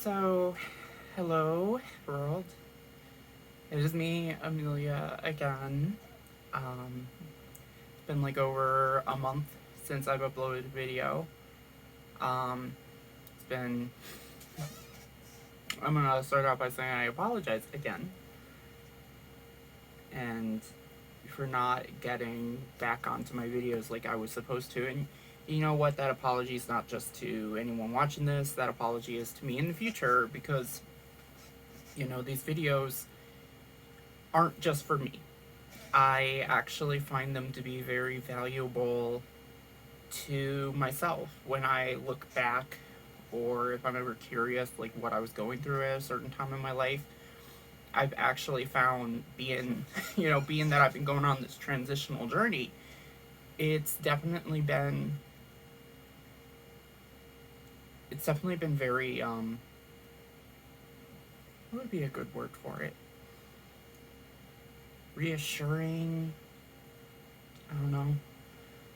So, hello, world. It is me, Amelia, again. It's been like over a month since I've uploaded a video. It's been. I'm gonna start out by saying I apologize again. And for not getting back onto my videos like I was supposed to. And you know what? That apology is not just to anyone watching this, that apology is to me in the future because, these videos aren't just for me. I actually find them to be very valuable to myself when I look back, or if I'm ever curious like what I was going through at a certain time in my life. I've actually found being being that I've been going on this transitional journey, it's definitely been very what would be a good word for it? Reassuring. I don't know.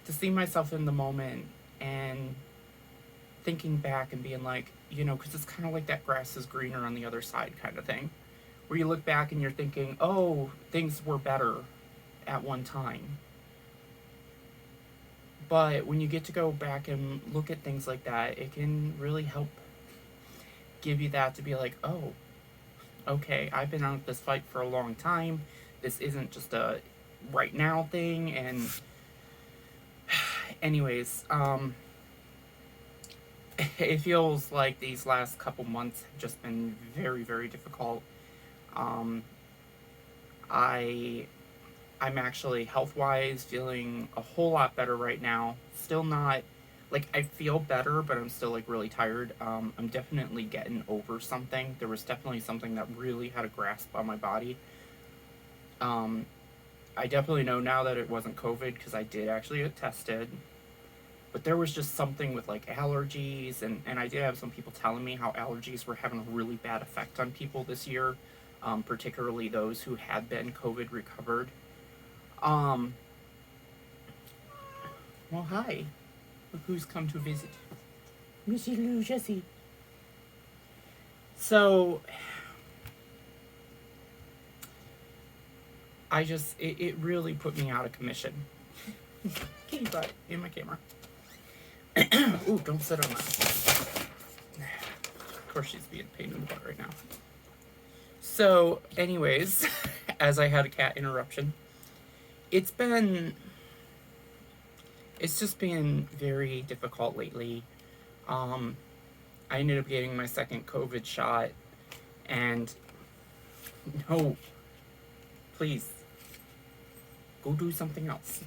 To see myself in the moment and thinking back and being like, because it's kind of like that grass is greener on the other side kind of thing. Where you look back and you're thinking, oh, things were better at one time. But when you get to go back and look at things like that, it can really help give you that to be like, oh, okay, I've been on this fight for a long time. This isn't just a right now thing. And anyways, it feels like these last couple months have just been very, very difficult. I'm actually health wise feeling a whole lot better right now. Still not like I feel better, but I'm still like really tired. I'm definitely getting over something. There was definitely something that really had a grasp on my body. Um, I definitely know now that it wasn't COVID because I did actually get tested. But there was just something with like allergies, and I did have some people telling me how allergies were having a really bad effect on people this year, particularly those who had been COVID recovered. Um, well, hi. Look who's come to visit. Missy Lou Jessie. So, it really put me out of commission. Kitty butt in my camera. Ooh, don't sit on that. Of course, she's being a pain in the butt right now. So, anyways, as I had a cat interruption, it's just been very difficult lately. I ended up getting my second COVID shot, and no, please, go do something else.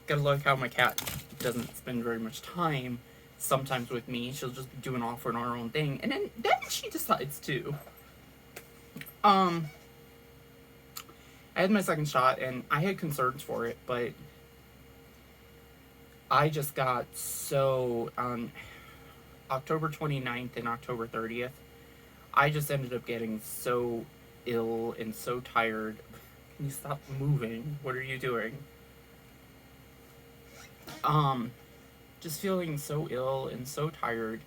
Gotta like how my cat doesn't spend very much time sometimes with me. She'll just be doing off on her own thing, and then she decides to. I had my second shot, and I had concerns for it, but I just got so on October 29th and October 30th, I just ended up getting so ill and so tired. Can you stop moving? What are you doing? Just feeling so ill and so tired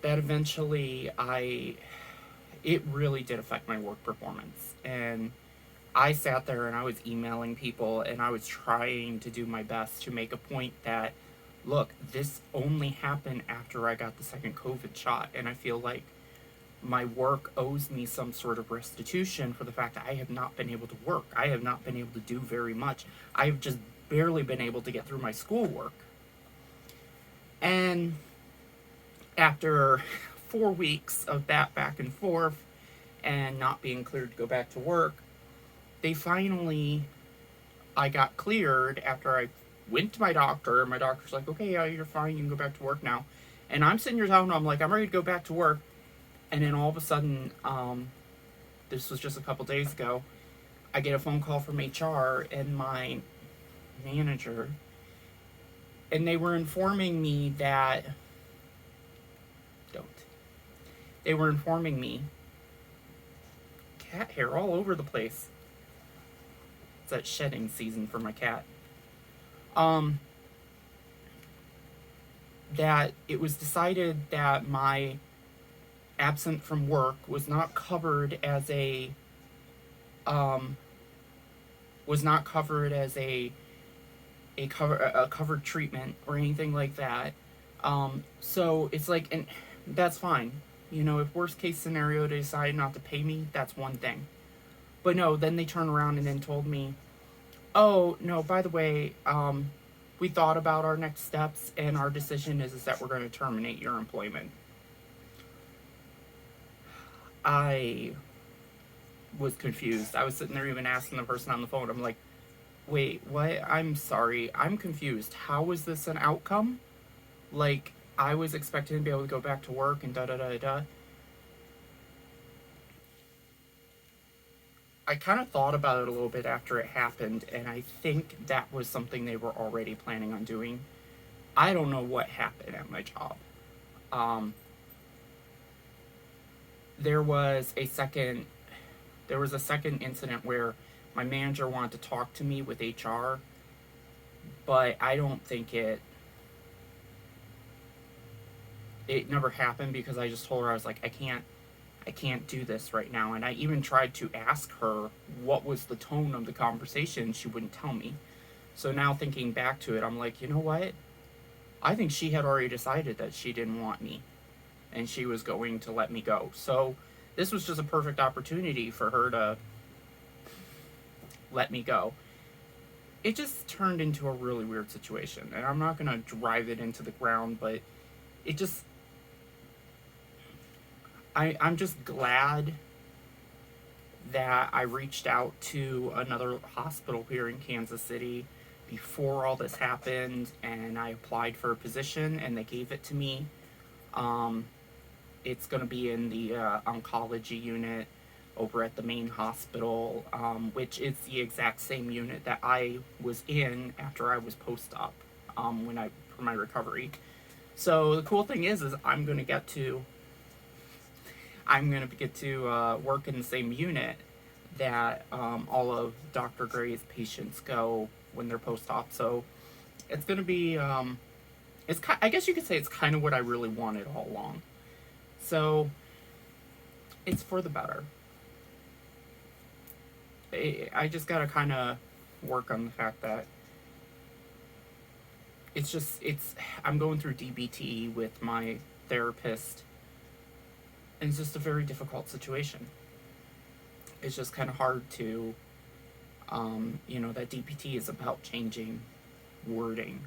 that eventually it really did affect my work performance. And I sat there and I was emailing people and I was trying to do my best to make a point that, look, this only happened after I got the second COVID shot, and I feel like my work owes me some sort of restitution for the fact that I have not been able to work. I have not been able to do very much. I have just barely been able to get through my schoolwork. And after 4 weeks of that back and forth and not being cleared to go back to work, I got cleared after I went to my doctor. My doctor's like, okay, yeah, you're fine. You can go back to work now. And I'm sitting here telling him, I'm like, I'm ready to go back to work. And then all of a sudden, this was just a couple days ago, I get a phone call from HR and my manager, and they were informing me that they were informing me cat hair all over the place. It's that shedding season for my cat. That it was decided that my absent from work was not covered as um, a covered treatment or anything like that. So it's like, and that's fine. You know, if worst case scenario they decide not to pay me, that's one thing. But no, then they turned around and then told me, oh no, by the way, we thought about our next steps and our decision is that we're going to terminate your employment. I was confused. I was sitting there even asking the person on the phone, I'm like, wait, what? I'm sorry. I'm confused. How is this an outcome? Like, I was expecting to be able to go back to work and da da da da. I kind of thought about it a little bit after it happened, and I think that was something they were already planning on doing. I don't know what happened at my job. Um, there was a second incident where my manager wanted to talk to me with HR, but I don't think it never happened because I just told her, I was like, I can't do this right now. And I even tried to ask her what was the tone of the conversation. She wouldn't tell me. So now thinking back to it, I'm like, you know what? I think she had already decided that she didn't want me and she was going to let me go. So this was just a perfect opportunity for her to let me go. It just turned into a really weird situation. And I'm not going to drive it into the ground, but it just, I'm just glad that I reached out to another hospital here in Kansas City before all this happened, and I applied for a position and they gave it to me. Um, it's going to be in the oncology unit over at the main hospital, which is the exact same unit that I was in after I was post-op for my recovery. So the cool thing is I'm going to get to work in the same unit that all of Dr. Gray's patients go when they're post-op. So it's going to be, I guess you could say it's kind of what I really wanted all along. So it's for the better. I just got to kind of work on the fact that I'm going through DBT with my therapist, and it's just a very difficult situation. It's just kind of hard to, that DBT is about changing wording.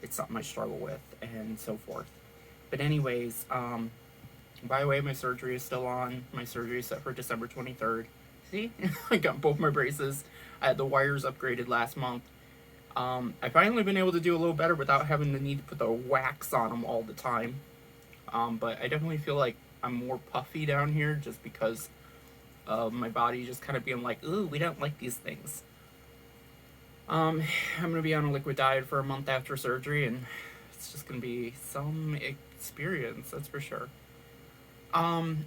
It's something I struggle with, and so forth. But anyways, by the way, my surgery is still on. My surgery is set for December 23rd. See, I got both my braces. I had the wires upgraded last month. I finally been able to do a little better without having the need to put the wax on them all the time. But I definitely feel like I'm more puffy down here just because of my body just kind of being like, ooh, we don't like these things. I'm going to be on a liquid diet for a month after surgery, and it's just going to be some experience, that's for sure. I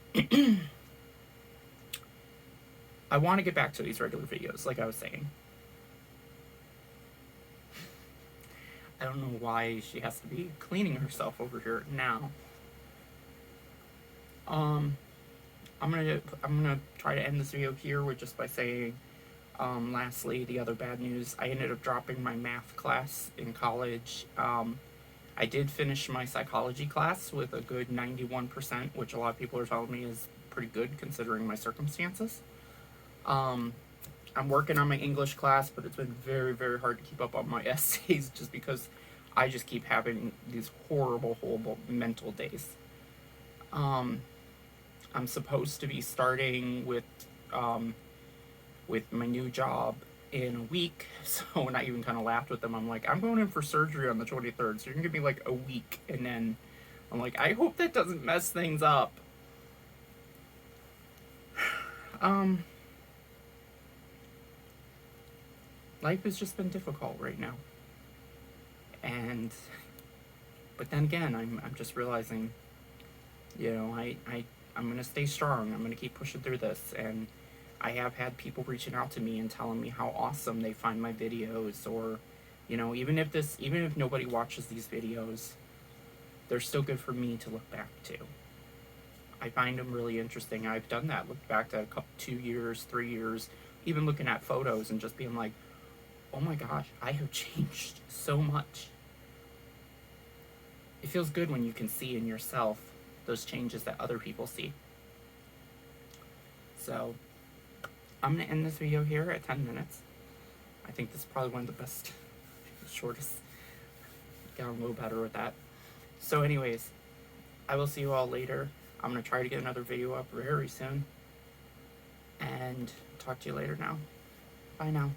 want to get back to these regular videos, like I was saying. I don't know why she has to be cleaning herself over here now. I'm gonna try to end this video here with just by saying, lastly, the other bad news. I ended up dropping my math class in college. I did finish my psychology class with a good 91%, which a lot of people are telling me is pretty good considering my circumstances. I'm working on my English class, but it's been very, very hard to keep up on my essays just because I just keep having these horrible mental days. I'm supposed to be starting with my new job in a week, so when I even kind of laughed with them, I'm like, I'm going in for surgery on the 23rd, so you're gonna give me like a week, and then I'm like, I hope that doesn't mess things up. Life has just been difficult right now, but then again, I'm just realizing, I'm gonna stay strong. I'm gonna keep pushing through this, and I have had people reaching out to me and telling me how awesome they find my videos, or, even if nobody watches these videos, they're still good for me to look back to. I find them really interesting. I've done that. Looked back at 2 years, 3 years, even looking at photos and just being like, oh my gosh, I have changed so much. It feels good when you can see in yourself those changes that other people see. So, I'm going to end this video here at 10 minutes. I think this is probably one of the best, shortest. Got a little better with that. So anyways, I will see you all later. I'm going to try to get another video up very soon. And talk to you later now. Bye now.